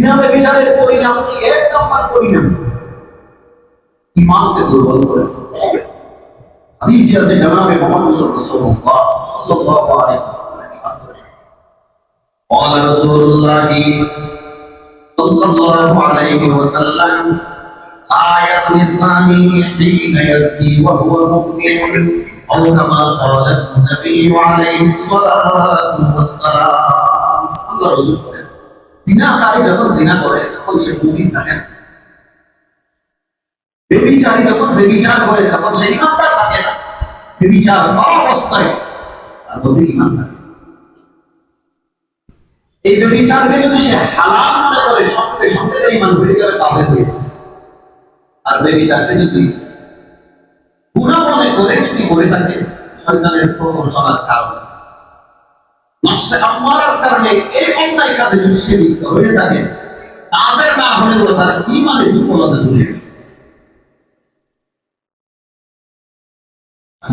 জিনাবে বিচারের পরিণাম কি? এক নম্বর পরিণাম ঈমানকে দুর্বল করে। হাদিসে আছে জনাবে মুহাম্মদ রাসূলুল্লাহ সাল্লাল্লাহু আলাইহি ওয়াসাল্লাম قال رسول الله صلى الله عليه وسلم لا يزني الزاني حين يزني وهو مؤمن أو كما قال النبي عليه الصلاة والسلام الله رسول জিনাকারী যখন জিনা করে তখন সে মুমিন থাকে না, বেবিচারী যখন বেবিচার করে তখন সে ঈমানদার থাকে না। বেবিচার অবস্থায় তার মধ্যে ঈমান থাকে। এই বেবিচারকে যদি সে হালাল মনে করে সঙ্গে সঙ্গে ঈমান বেড়ে যাবে তাহলে হয়ে। আর বেবিচারকে যদি গুনাহ মনে করে যদি করে থাকে শয়তানের প্ররোচনার কারণে, নফসে আম্মারার কারণে এই অন্যায় কাজে যদি সে লিপ্ত হয়ে থাকে, কাফের না হলেও তার ঈমানে দুর্বলতা চলে আসে।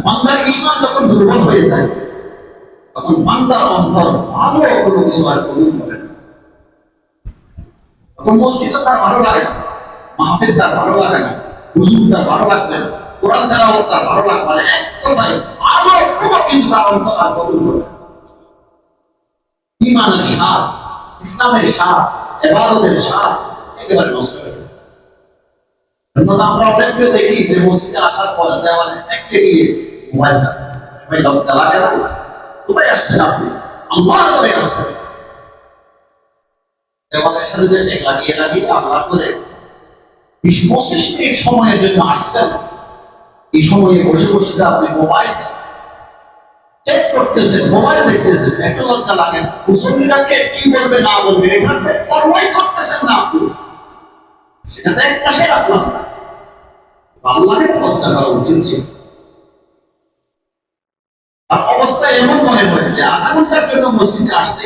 বান্দার ঈমান যখন দুর্বল হয়ে যায় তখন বান্দার অন্তর ভালো কোনো কিছু আর কবুল করে না। তখন মসজিদে তার ভালো লাগে না, মাহফিল তার ভালো লাগে না, হুজুর তার ভালো লাগবে না, কোরআন তেলাওয়াত তার ভালো লাগবে না। এক কথায় ভালো কোনো কিছু তার অন্তর আর কবুল করে না। ঈমানের স্বাদ, ইসলামের স্বাদ, ইবাদতের স্বাদ একেবারে নষ্ট হয়ে যায়। আমরা অনেককে দেখি যে মসজিদে আসার পরে দেওয়ালে একটা গিয়ে মোবাইল চালায়, ভাই লজ্জা লাগে না? কোথায় আসছেন আপনি? আল্লাহ করে আসছেন। দেওয়ালের সাথে যে লাগিয়ে লাগিয়ে আল্লাহ করে 20-25 মিনিট সময়ের জন্য আসছেন। এই সময়ে বসে বসে আপনি মোবাইল চেক করতেছেন, মোবাইল দেখতেছেন, একটু লজ্জা লাগে না? মুসল্লিরাকে কি বলবে না বলবে এখানে পরোয়াই করতেছেন না আপনি, সেটাতে এক পাশে রাখলাম। আল্লাহকে লজ্জা করা উচিত ছিল। আর অবস্থা এমন মনে হয়েছে আধা ঘন্টার জন্য মসজিদে আসছে,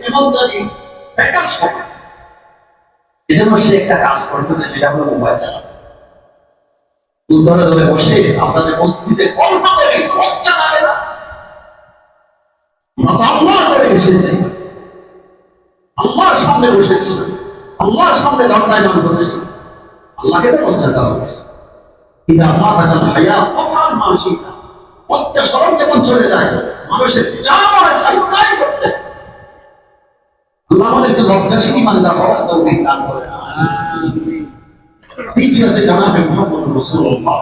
এমন জানি বেকার সময়। এজন্য সে একটা কাজ করতেছে, সেটা হলো মোবাইল চালানো। ধরে ধরে বসে আপনাদের মসজিদে কল্পনা করে লজ্জা লাগে না? আমরা তো আল্লাহ করে এসেছি, আল্লাহর সামনে বসেছি, আল্লাহর সামনে দণ্ডায়মান করেছি, আল্লাহকে তো লজ্জা করা হয়েছে। ইদা মাদাকাল হায়া ওয়াফাল মাশিকা, লজ্জা শরম যখন চলে যায় মানুষের যা মনে চায় তাই করতে। আল্লাহ আমাদেরকে লজ্জাশীল ইমানদার হওয়ার তৌফিক দান করেন। আমিন। হাদিসে আছে জনাবে মুহাম্মদ রাসূলুল্লাহ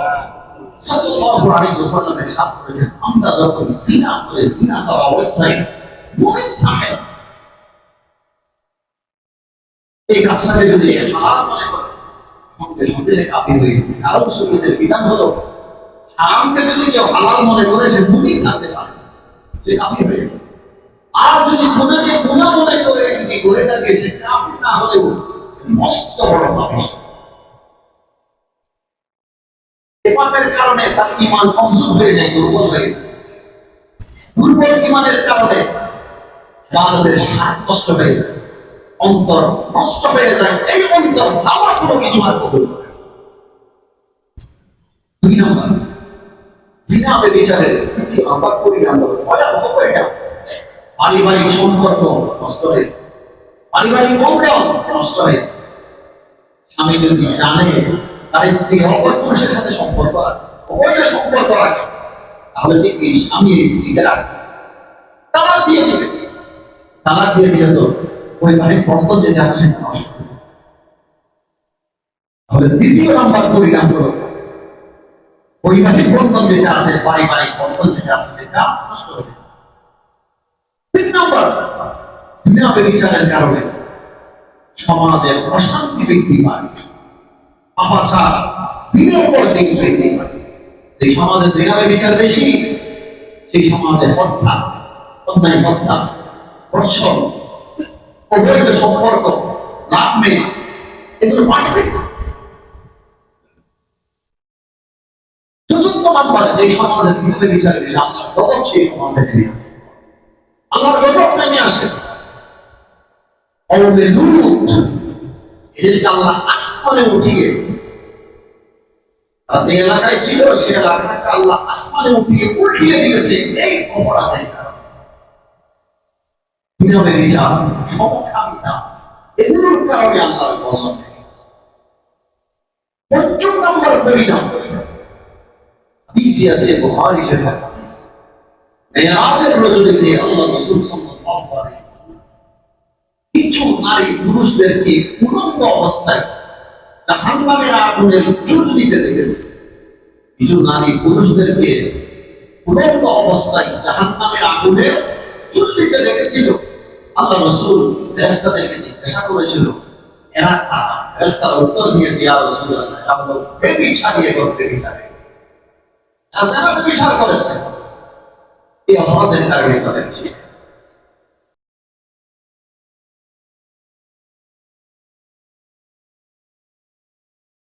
সাল্লাল্লাহু আলাইহি ওয়াসাল্লামের সাথ করেছেন, আমরা যখন জিনা করে জিনা করা অবস্থায় মুমিন থাকে, এই কাজটাকে যদি হালাল মনে করে সঙ্গে সঙ্গে সে কাফির হয়ে যাবে। কারণ শরীয়তের বিধান হলো হারামকে যদি কেউ হালাল মনে করে সে মুমিন থাকতে পারে, সে কাফির হয়ে যাবে। আর যদি গুনাহকে গুনাহ মনে করে যদি করে থাকে সে কাফির না হলেও মস্ত বড় পাপী। এই পাপের কারণে তার ঈমান কমজোর হয়ে যায়, দুর্বল হয়ে যায়। দুর্বল ঈমানের কারণে ইবাদতের স্বাদ নষ্ট হয়ে যায়, অন্তর নষ্ট হয়ে যায়। এই অন্তর ভালো কোনো কিছু আর কবুল করে না। দুই নম্বর জিনা ব্যভিচারের দ্বিতীয় নম্বর পরিণাম হলো ভয়াবহ পরিণাম, পারিবারিক সম্পর্ক নষ্ট হয়ে, পারিবারিক বন্ধন নষ্ট হয়ে। স্বামী যদি জানে তার স্ত্রী অপর পুরুষের সাথে সম্পর্ক রাখে, অবৈধ সম্পর্ক রাখে, তাহলে এই স্বামী এই স্ত্রীকে রাখবে, তালাক দিয়ে দিবে। তালাক দিয়ে দিলে তো বৈবাহিক বন্ধন যেটা আছে সেটা নষ্ট হবে। তাহলে দ্বিতীয় নম্বর পরিণাম হলো বৈবাহিক বন্ধন যেটা আছে, পারিবারিক বন্ধন যেটা আছে সেটা নষ্ট হবে। তিন নম্বর, জিনা ব্যভিচারের কারণে সমাজের অশান্তি বৃদ্ধি পায়, পাপাচার দিনের পর দিন বৃদ্ধি পায়। যে সমাজে জিনা ব্যভিচার বেশি, সেই সমাজে হত্যা, অন্যায় হত্যা, ধর্ষণ, অবৈধ সম্পর্ক, লাভমে এগুলো বাড়বে। চতুর্থ নম্বরে যে সমাজে জিনা ব্যভিচার বেশি, আল্লাহর গজব সেই সমাজে নেমে আসে, আল্লাহর গজব নেমে আসে। কওমে লূত এদেরকে আল্লাহ আসমানে উঠিয়ে, যে এলাকায় ছিল সে এলাকাটাকে আল্লাহ আসমানে উঠিয়ে উল্টিয়ে দিয়েছে এই অপরাধের কারণে। জিনা ব্যভিচার, সমকামিতা, এগুলোর কারণে আল্লাহর গজব। ৫ম নম্বর পরিণাম হাদিসে আছে, বুখারী শরীফের হাদিস, মেরাজের রজনীতে আল্লাহ রাসূল সাল্লাল্লাহু আলাইহি ওয়াসাল্লাম কিছু নারী পুরুষদেরকে উলঙ্গ অবস্থায় জাহান্নামের আগুনে ঝুলতে দেখেছে। কিছু নারী পুরুষদেরকে উলঙ্গ অবস্থায় জাহান্নামের আগুনে ঝুলতে দেখেছিল। আল্লাহ রাসূল ফেরেশতাদেরকে জিজ্ঞাসা করেছিল, এরা কারা? ফেরেশতারা উত্তর দিয়েছে, ইয়া রাসূলুল্লাহ, এরা হলো ব্যভিচারী এবং ব্যভিচারী। এরা যারা ব্যভিচার করেছে, এই অপরাধের কারণে তাদের